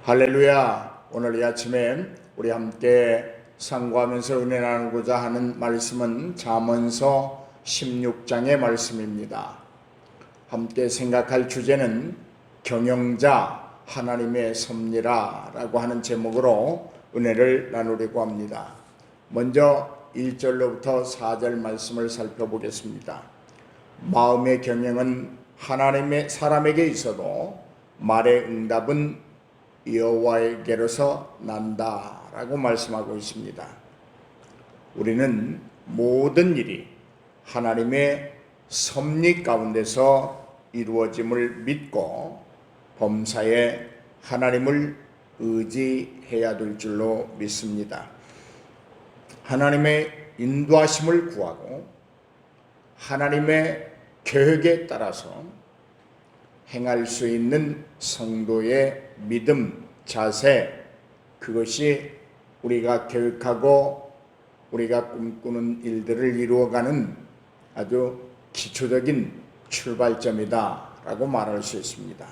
할렐루야. 오늘 이 아침에 우리 함께 상고하면서 은혜 나누고자 하는 말씀은 잠언서 16장의 말씀입니다. 함께 생각할 주제는 경영자 하나님의 섭리라라고 하는 제목으로 은혜를 나누려고 합니다. 먼저 1절로부터 4절 말씀을 살펴보겠습니다. 마음의 경영은 하나님의 사람에게 있어도 말의 응답은 여호와에게로서 난다라고 말씀하고 있습니다. 우리는 모든 일이 하나님의 섭리 가운데서 이루어짐을 믿고 범사에 하나님을 의지해야 될 줄로 믿습니다. 하나님의 인도하심을 구하고 하나님의 계획에 따라서 행할 수 있는 성도의 믿음, 자세, 그것이 우리가 계획하고 우리가 꿈꾸는 일들을 이루어가는 아주 기초적인 출발점이다 라고 말할 수 있습니다.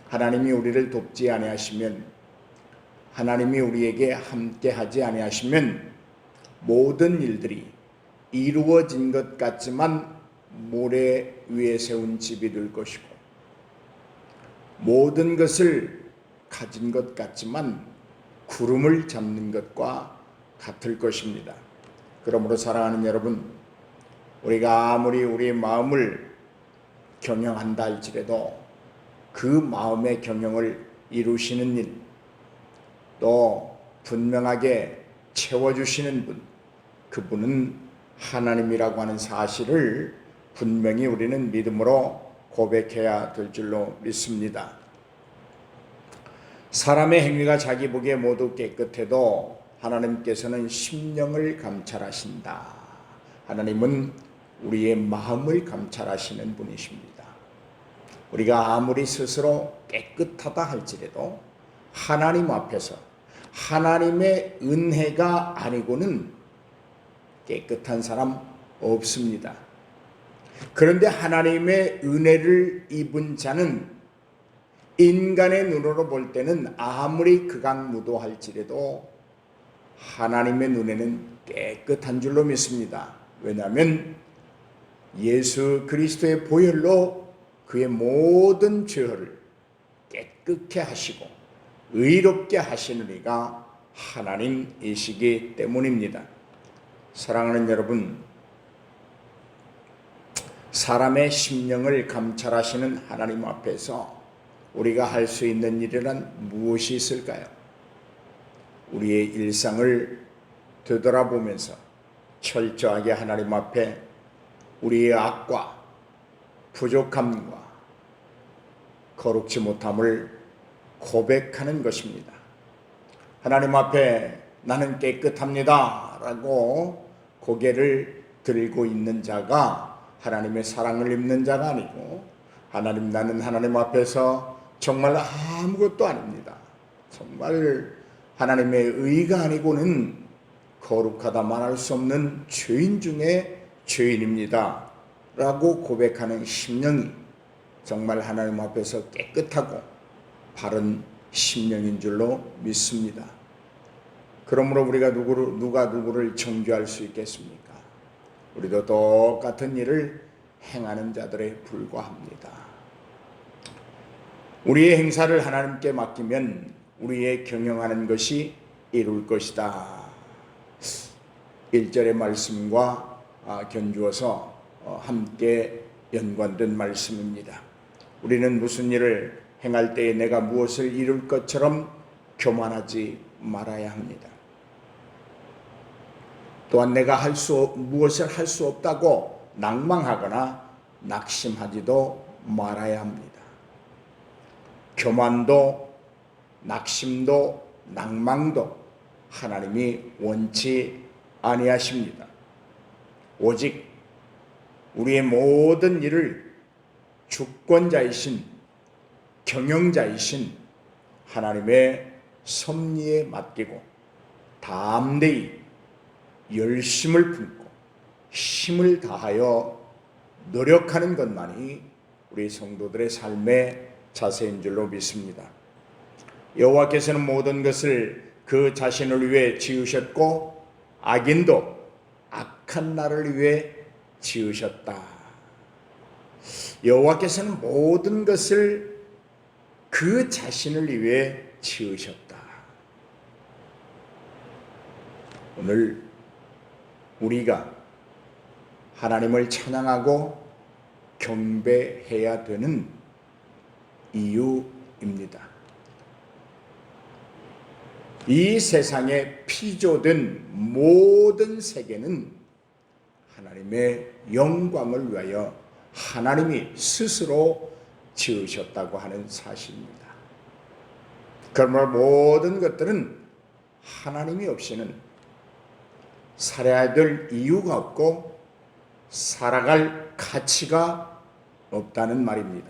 하나님이 우리를 돕지 아니하시면, 하나님이 우리에게 함께하지 아니하시면 모든 일들이 이루어진 것 같지만 모래 위에 세운 집이 될 것이고, 모든 것을 가진 것 같지만 구름을 잡는 것과 같을 것입니다. 그러므로 사랑하는 여러분, 우리가 아무리 우리의 마음을 경영한다 할지라도 그 마음의 경영을 이루시는 일, 또 분명하게 채워주시는 분, 그분은 하나님이라고 하는 사실을 분명히 우리는 믿음으로 고백해야 될 줄로 믿습니다. 사람의 행위가 자기 보기에 모두 깨끗해도 하나님께서는 심령을 감찰하신다. 하나님은 우리의 마음을 감찰하시는 분이십니다. 우리가 아무리 스스로 깨끗하다 할지라도 하나님 앞에서 하나님의 은혜가 아니고는 깨끗한 사람 없습니다. 그런데 하나님의 은혜를 입은 자는 인간의 눈으로 볼 때는 아무리 극악무도할지라도 하나님의 눈에는 깨끗한 줄로 믿습니다. 왜냐하면 예수 그리스도의 보혈로 그의 모든 죄를 깨끗게 하시고 의롭게 하시는 이가 하나님이시기 때문입니다. 사랑하는 여러분, 사람의 심령을 감찰하시는 하나님 앞에서 우리가 할 수 있는 일이란 무엇이 있을까요? 우리의 일상을 되돌아보면서 철저하게 하나님 앞에 우리의 악과 부족함과 거룩지 못함을 고백하는 것입니다. 하나님 앞에 나는 깨끗합니다 라고 고개를 들고 있는 자가 하나님의 사랑을 입는 자가 아니고, 하나님, 나는 하나님 앞에서 정말 아무것도 아닙니다. 정말 하나님의 의가 아니고는 거룩하다 말할 수 없는 죄인 중에 죄인입니다 라고 고백하는 심령이 정말 하나님 앞에서 깨끗하고 바른 심령인 줄로 믿습니다. 그러므로 우리가 누가 누구를 정죄할 수 있겠습니까? 우리도 똑같은 일을 행하는 자들에 불과합니다. 우리의 행사를 하나님께 맡기면 우리의 경영하는 것이 이룰 것이다. 1절의 말씀과 견주어서 함께 연관된 말씀입니다. 우리는 무슨 일을 행할 때에 내가 무엇을 이룰 것처럼 교만하지 말아야 합니다. 또한 내가 무엇을 할 수 없다고 낭망하거나 낙심하지도 말아야 합니다. 교만도 낙심도 낭망도 하나님이 원치 아니하십니다. 오직 우리의 모든 일을 주권자이신 경영자이신 하나님의 섭리에 맡기고 담대히 열심을 품고 힘을 다하여 노력하는 것만이 우리 성도들의 삶의 자세인 줄로 믿습니다. 여호와께서는 모든 것을 그 자신을 위해 지으셨고 악인도 악한 나를 위해 지으셨다. 여호와께서는 모든 것을 그 자신을 위해 지으셨다. 오늘 우리가 하나님을 찬양하고 경배해야 되는 이유입니다. 이 세상에 피조된 모든 세계는 하나님의 영광을 위하여 하나님이 스스로 지으셨다고 하는 사실입니다. 그러므로 모든 것들은 하나님이 없이는 살아야 될 이유가 없고 살아갈 가치가 없다는 말입니다.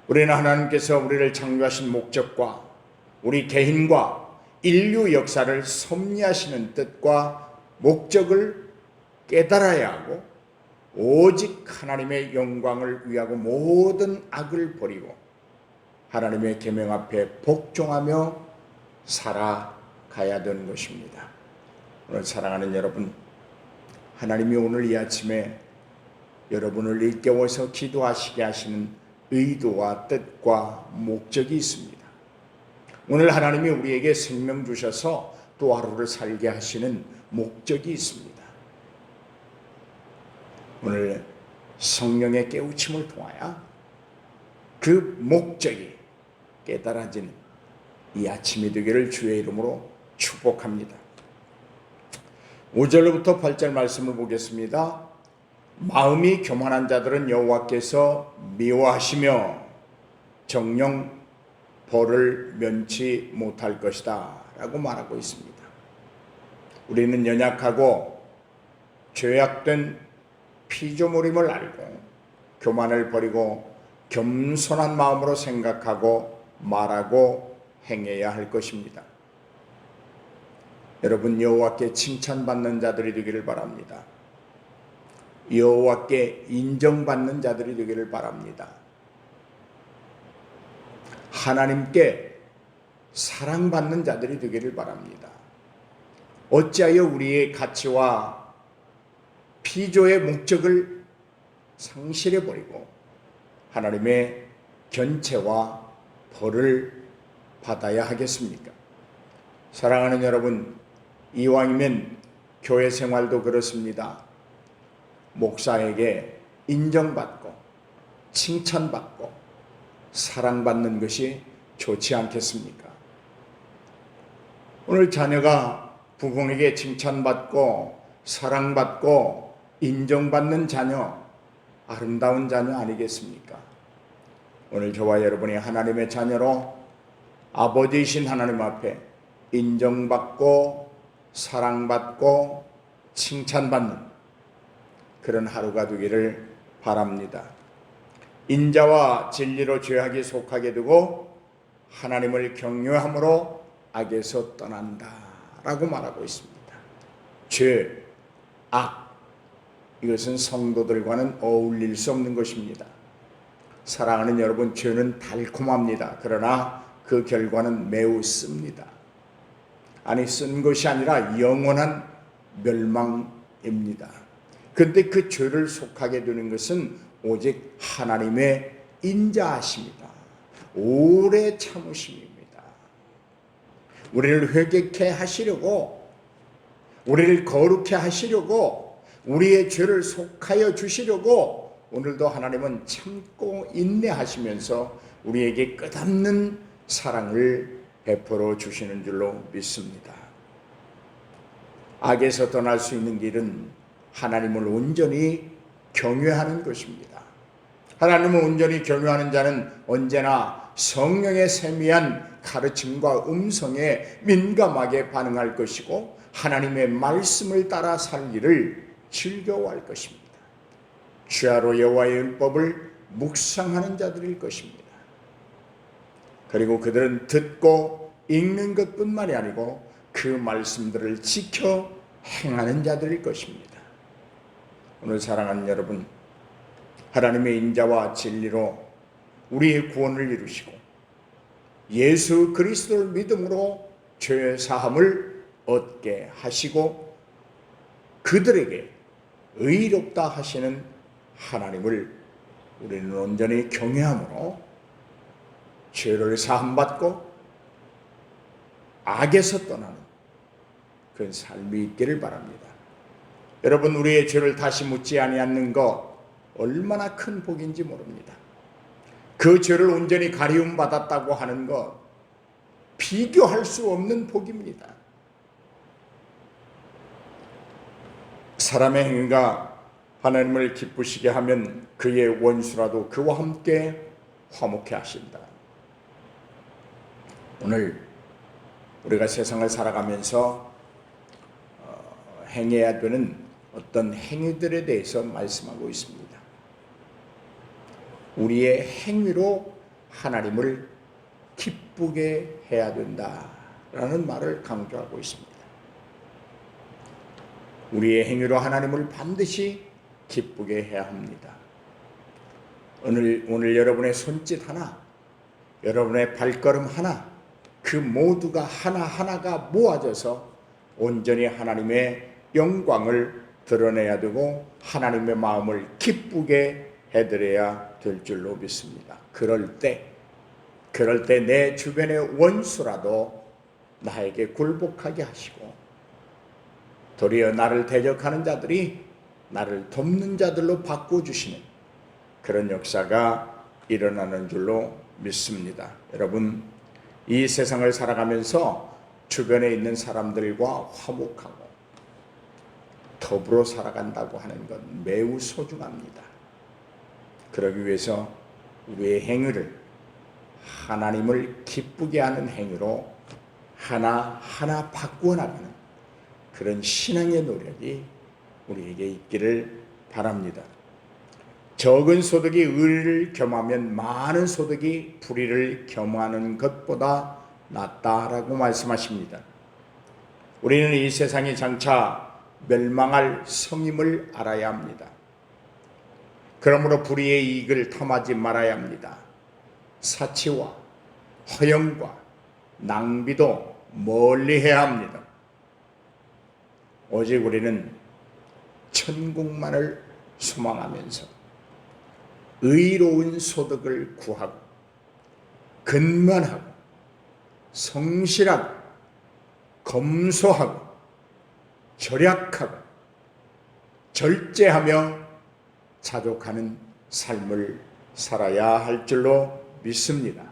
우리는 하나님께서 우리를 창조하신 목적과 우리 개인과 인류 역사를 섭리하시는 뜻과 목적을 깨달아야 하고 오직 하나님의 영광을 위하고 모든 악을 버리고 하나님의 계명 앞에 복종하며 살아가야 되는 것입니다. 오늘 사랑하는 여러분, 하나님이 오늘 이 아침에 여러분을 일깨워서 기도하시게 하시는 의도와 뜻과 목적이 있습니다. 오늘 하나님이 우리에게 생명 주셔서 또 하루를 살게 하시는 목적이 있습니다. 오늘 성령의 깨우침을 통하여 그 목적이 깨달아지는 이 아침이 되기를 주의 이름으로 축복합니다. 5절로부터 8절 말씀을 보겠습니다. 마음이 교만한 자들은 여호와께서 미워하시며 정녕 벌을 면치 못할 것이다 라고 말하고 있습니다. 우리는 연약하고 죄악된 피조물임을 알고 교만을 버리고 겸손한 마음으로 생각하고 말하고 행해야 할 것입니다. 여러분, 여호와께 칭찬받는 자들이 되기를 바랍니다. 여호와께 인정받는 자들이 되기를 바랍니다. 하나님께 사랑받는 자들이 되기를 바랍니다. 어찌하여 우리의 가치와 피조의 목적을 상실해버리고 하나님의 견체와 벌을 받아야 하겠습니까? 사랑하는 여러분, 이왕이면 교회 생활도 그렇습니다. 목사에게 인정받고 칭찬받고 사랑받는 것이 좋지 않겠습니까? 오늘 자녀가 부모에게 칭찬받고 사랑받고 인정받는 자녀, 아름다운 자녀 아니겠습니까? 오늘 저와 여러분이 하나님의 자녀로 아버지이신 하나님 앞에 인정받고 사랑받고 칭찬받는 그런 하루가 되기를 바랍니다. 인자와 진리로 죄악이 속하게 되고 하나님을 경외함으로 악에서 떠난다 라고 말하고 있습니다. 죄, 악, 이것은 성도들과는 어울릴 수 없는 것입니다. 사랑하는 여러분, 죄는 달콤합니다. 그러나 그 결과는 매우 씁니다. 아니, 쓴 것이 아니라 영원한 멸망입니다. 그런데 그 죄를 속하게 되는 것은 오직 하나님의 인자하심이다. 오래 참으심입니다. 우리를 회개케 하시려고, 우리를 거룩케 하시려고, 우리의 죄를 속하여 주시려고 오늘도 하나님은 참고 인내하시면서 우리에게 끝없는 사랑을 베풀어 주시는 줄로 믿습니다. 악에서 떠날 수 있는 길은 하나님을 온전히 경외하는 것입니다. 하나님을 온전히 경외하는 자는 언제나 성령의 세미한 가르침과 음성에 민감하게 반응할 것이고 하나님의 말씀을 따라 살기를 즐거워할 것입니다. 주야로 여호와의 율법을 묵상하는 자들일 것입니다. 그리고 그들은 듣고 읽는 것뿐만이 아니고 그 말씀들을 지켜 행하는 자들일 것입니다. 오늘 사랑하는 여러분, 하나님의 인자와 진리로 우리의 구원을 이루시고 예수 그리스도를 믿음으로 죄 사함을 얻게 하시고 그들에게 의롭다 하시는 하나님을 우리는 온전히 경외함으로 죄를 사함받고 악에서 떠나는 그런 삶이 있기를 바랍니다. 여러분, 우리의 죄를 다시 묻지 아니하는 것 얼마나 큰 복인지 모릅니다. 그 죄를 온전히 가리움 받았다고 하는 것 비교할 수 없는 복입니다. 사람의 행위가 하나님을 기쁘시게 하면 그의 원수라도 그와 함께 화목해 하신다. 오늘 우리가 세상을 살아가면서 행해야 되는 어떤 행위들에 대해서 말씀하고 있습니다. 우리의 행위로 하나님을 기쁘게 해야 된다라는 말을 강조하고 있습니다. 우리의 행위로 하나님을 반드시 기쁘게 해야 합니다. 오늘 여러분의 손짓 하나, 여러분의 발걸음 하나, 그 모두가 하나하나가 모아져서 온전히 하나님의 영광을 드러내야 되고 하나님의 마음을 기쁘게 해드려야 될 줄로 믿습니다. 그럴 때 내 주변의 원수라도 나에게 굴복하게 하시고 도리어 나를 대적하는 자들이 나를 돕는 자들로 바꿔주시는 그런 역사가 일어나는 줄로 믿습니다. 여러분, 이 세상을 살아가면서 주변에 있는 사람들과 화목하고 더불어 살아간다고 하는 건 매우 소중합니다. 그러기 위해서 우리의 행위를 하나님을 기쁘게 하는 행위로 하나하나 바꾸어 나가는 그런 신앙의 노력이 우리에게 있기를 바랍니다. 적은 소득이 의를 겸하면 많은 소득이 불의를 겸하는 것보다 낫다라고 말씀하십니다. 우리는 이 세상이 장차 멸망할 성임을 알아야 합니다. 그러므로 불의의 이익을 탐하지 말아야 합니다. 사치와 허영과 낭비도 멀리해야 합니다. 오직 우리는 천국만을 소망하면서 의로운 소득을 구하고 근면하고 성실하고 검소하고 절약하고 절제하며 자족하는 삶을 살아야 할 줄로 믿습니다.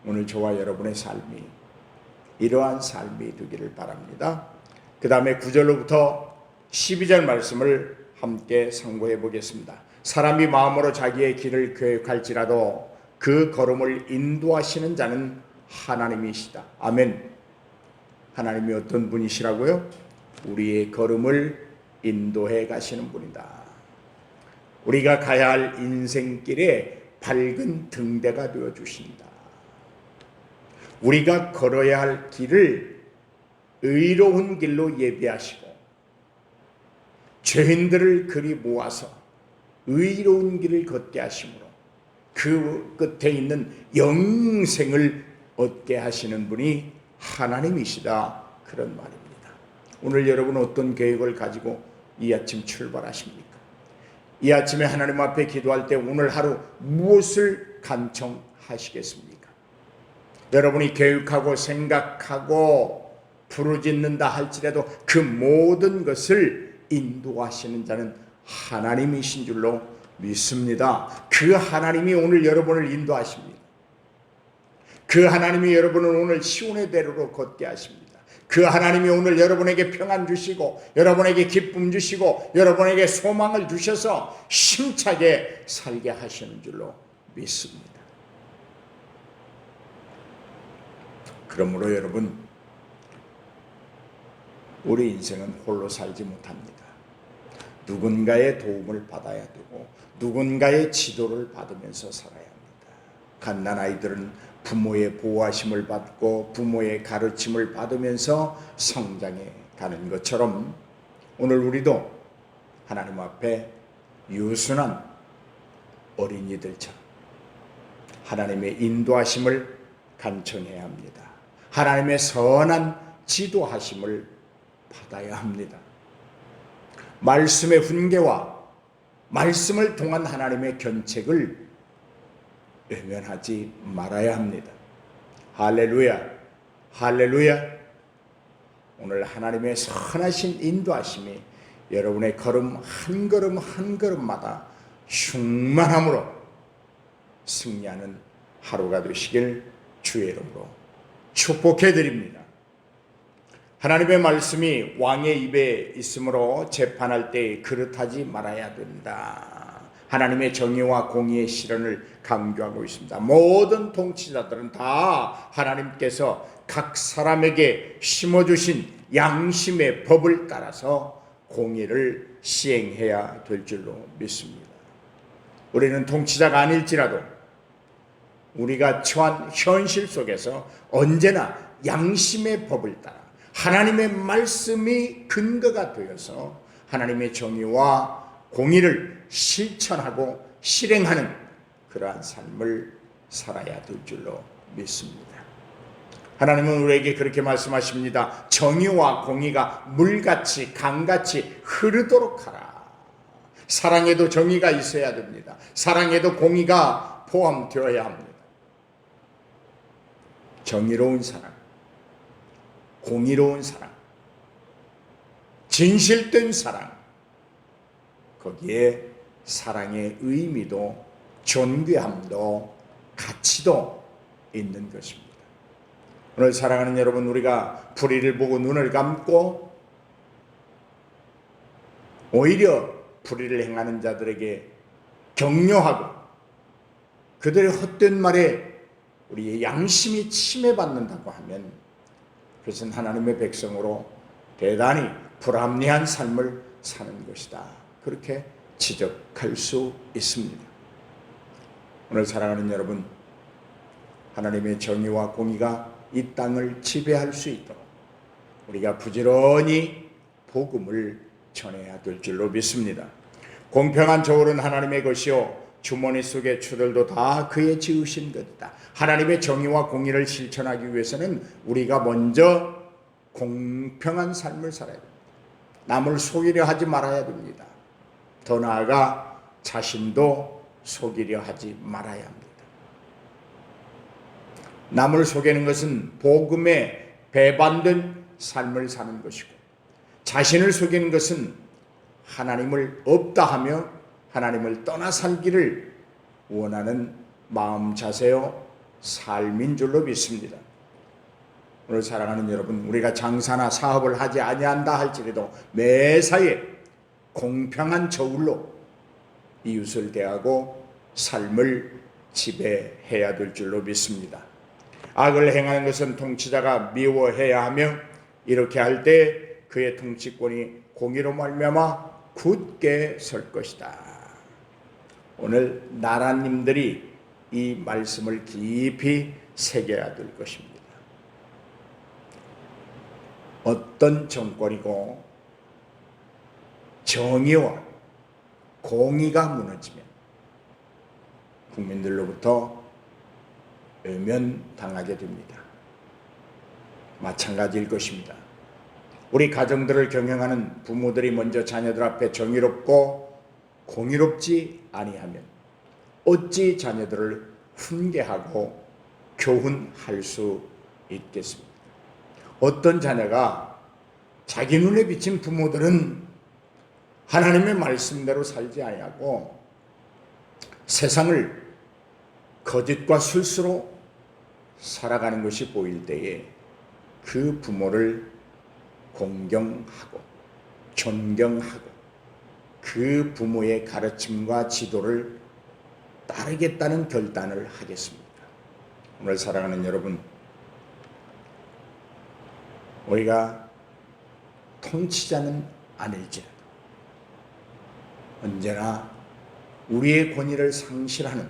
오늘 저와 여러분의 삶이 이러한 삶이 되기를 바랍니다. 그 다음에 9절로부터 12절 말씀을 함께 상고해 보겠습니다. 사람이 마음으로 자기의 길을 계획할지라도 그 걸음을 인도하시는 자는 하나님이시다. 아멘. 하나님이 어떤 분이시라고요? 우리의 걸음을 인도해 가시는 분이다. 우리가 가야 할 인생길에 밝은 등대가 되어 주신다. 우리가 걸어야 할 길을 의로운 길로 예비하시고 죄인들을 그리 모아서 의로운 길을 걷게 하심으로 그 끝에 있는 영생을 얻게 하시는 분이 하나님이시다. 그런 말입니다. 오늘 여러분 어떤 계획을 가지고 이 아침 출발하십니까? 이 아침에 하나님 앞에 기도할 때 오늘 하루 무엇을 간청하시겠습니까? 여러분이 계획하고 생각하고 부르짖는다 할지라도 그 모든 것을 인도하시는 자는 하나님이신 줄로 믿습니다. 그 하나님이 오늘 여러분을 인도하십니다. 그 하나님이 여러분을 오늘 시온의 대로로 걷게 하십니다. 그 하나님이 오늘 여러분에게 평안 주시고 여러분에게 기쁨 주시고 여러분에게 소망을 주셔서 힘차게 살게 하시는 줄로 믿습니다. 그러므로 여러분, 우리 인생은 홀로 살지 못합니다. 누군가의 도움을 받아야 되고 누군가의 지도를 받으면서 살아야 합니다. 갓난아이들은 부모의 보호하심을 받고 부모의 가르침을 받으면서 성장해 가는 것처럼 오늘 우리도 하나님 앞에 유순한 어린이들처럼 하나님의 인도하심을 간청해야 합니다. 하나님의 선한 지도하심을 받아야 합니다. 말씀의 훈계와 말씀을 통한 하나님의 견책을 외면하지 말아야 합니다. 할렐루야, 할렐루야. 오늘 하나님의 선하신 인도하심이 여러분의 걸음 한 걸음 한 걸음마다 충만함으로 승리하는 하루가 되시길 주의 이름으로 축복해 드립니다. 하나님의 말씀이 왕의 입에 있으므로 재판할 때 그릇하지 말아야 된다. 하나님의 정의와 공의의 실현을 강조하고 있습니다. 모든 통치자들은 다 하나님께서 각 사람에게 심어주신 양심의 법을 따라서 공의를 시행해야 될 줄로 믿습니다. 우리는 통치자가 아닐지라도 우리가 처한 현실 속에서 언제나 양심의 법을 따라 하나님의 말씀이 근거가 되어서 하나님의 정의와 공의를 실천하고 실행하는 그러한 삶을 살아야 될 줄로 믿습니다. 하나님은 우리에게 그렇게 말씀하십니다. 정의와 공의가 물같이 강같이 흐르도록 하라. 사랑에도 정의가 있어야 됩니다. 사랑에도 공의가 포함되어야 합니다. 정의로운 사랑, 공의로운 사랑, 진실된 사랑, 거기에 사랑의 의미도 존귀함도 가치도 있는 것입니다. 오늘 사랑하는 여러분, 우리가 불의를 보고 눈을 감고 오히려 불의를 행하는 자들에게 격려하고 그들의 헛된 말에 우리의 양심이 침해받는다고 하면 그것은 하나님의 백성으로 대단히 불합리한 삶을 사는 것이다. 그렇게 지적할 수 있습니다. 오늘 사랑하는 여러분, 하나님의 정의와 공의가 이 땅을 지배할 수 있도록 우리가 부지런히 복음을 전해야 될 줄로 믿습니다. 공평한 저울은 하나님의 것이요 주머니 속의 추들도 다 그의 지으신 것이다. 하나님의 정의와 공의를 실천하기 위해서는 우리가 먼저 공평한 삶을 살아야 됩니다. 남을 속이려 하지 말아야 됩니다. 더 나아가 자신도 속이려 하지 말아야 합니다. 남을 속이는 것은 복음에 배반된 삶을 사는 것이고, 자신을 속이는 것은 하나님을 없다 하며 하나님을 떠나 살기를 원하는 마음 자세요 삶인 줄로 믿습니다. 오늘 사랑하는 여러분, 우리가 장사나 사업을 하지 아니한다 할지라도 매사에 공평한 저울로 이웃을 대하고 삶을 지배해야 될 줄로 믿습니다. 악을 행하는 것은 통치자가 미워해야 하며 이렇게 할 때 그의 통치권이 공의로 말미암아 굳게 설 것이다. 오늘 나라님들이 이 말씀을 깊이 새겨야 될 것입니다. 어떤 정권이고 정의와 공의가 무너지면 국민들로부터 외면당하게 됩니다. 마찬가지일 것입니다. 우리 가정들을 경영하는 부모들이 먼저 자녀들 앞에 정의롭고 공의롭지 아니하면 어찌 자녀들을 훈계하고 교훈할 수 있겠습니까? 어떤 자녀가 자기 눈에 비친 부모들은 하나님의 말씀대로 살지 아니하고 세상을 거짓과 술수로 살아가는 것이 보일 때에 그 부모를 공경하고 존경하고 그 부모의 가르침과 지도를 따르겠다는 결단을 하겠습니다. 오늘 사랑하는 여러분, 우리가 통치자는 아닐지라도 언제나 우리의 권위를 상실하는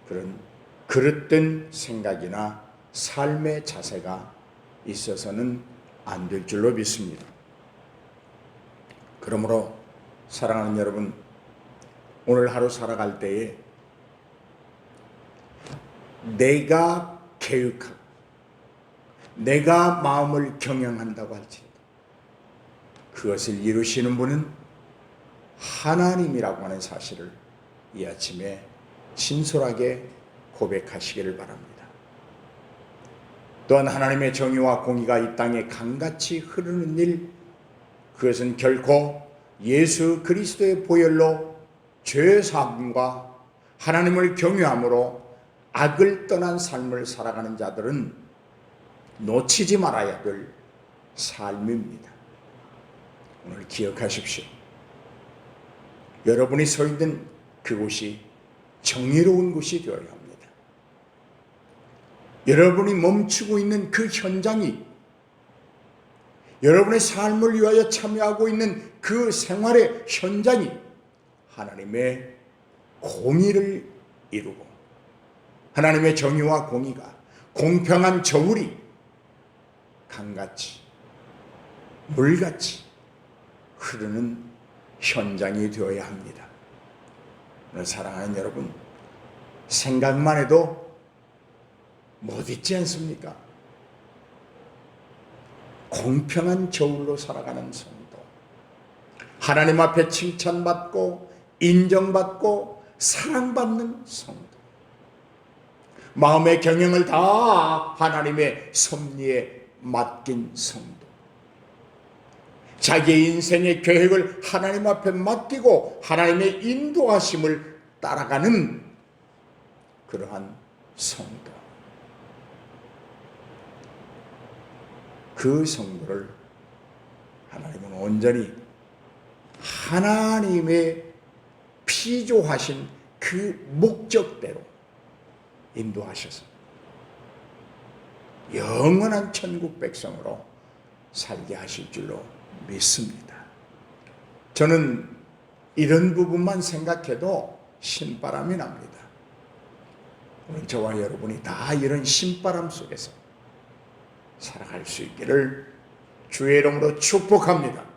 그런 그릇된 생각이나 삶의 자세가 있어서는 안 될 줄로 믿습니다. 그러므로 사랑하는 여러분, 오늘 하루 살아갈 때에 내가 계획하고 내가 마음을 경영한다고 할지라도 그것을 이루시는 분은 하나님이라고 하는 사실을 이 아침에 진솔하게 고백하시기를 바랍니다. 또한 하나님의 정의와 공의가 이 땅에 강같이 흐르는 일, 그것은 결코 예수 그리스도의 보혈로 죄 사함과 하나님을 경외함으로 악을 떠난 삶을 살아가는 자들은 놓치지 말아야 될 삶입니다. 오늘 기억하십시오. 여러분이 서 있는 그곳이 정의로운 곳이 되어야 합니다. 여러분이 멈추고 있는 그 현장이, 여러분의 삶을 위하여 참여하고 있는 그 생활의 현장이 하나님의 공의를 이루고 하나님의 정의와 공의가 공평한 저울이 강같이 물같이 흐르는 현장이 되어야 합니다. 오늘 사랑하는 여러분, 생각만 해도 못 잊지 않습니까? 공평한 저울로 살아가는 성도, 하나님 앞에 칭찬받고 인정받고 사랑받는 성도, 마음의 경영을 다 하나님의 섭리에 맡긴 성도, 자기의 인생의 계획을 하나님 앞에 맡기고 하나님의 인도하심을 따라가는 그러한 성도, 그 성도를 하나님은 온전히 하나님의 피조하신 그 목적대로 인도하셔서 영원한 천국 백성으로 살게 하실 줄로 믿습니다. 저는 이런 부분만 생각해도 신바람이 납니다. 오늘 저와 여러분이 다 이런 신바람 속에서 살아갈 수 있기를 주의 이름으로 축복합니다.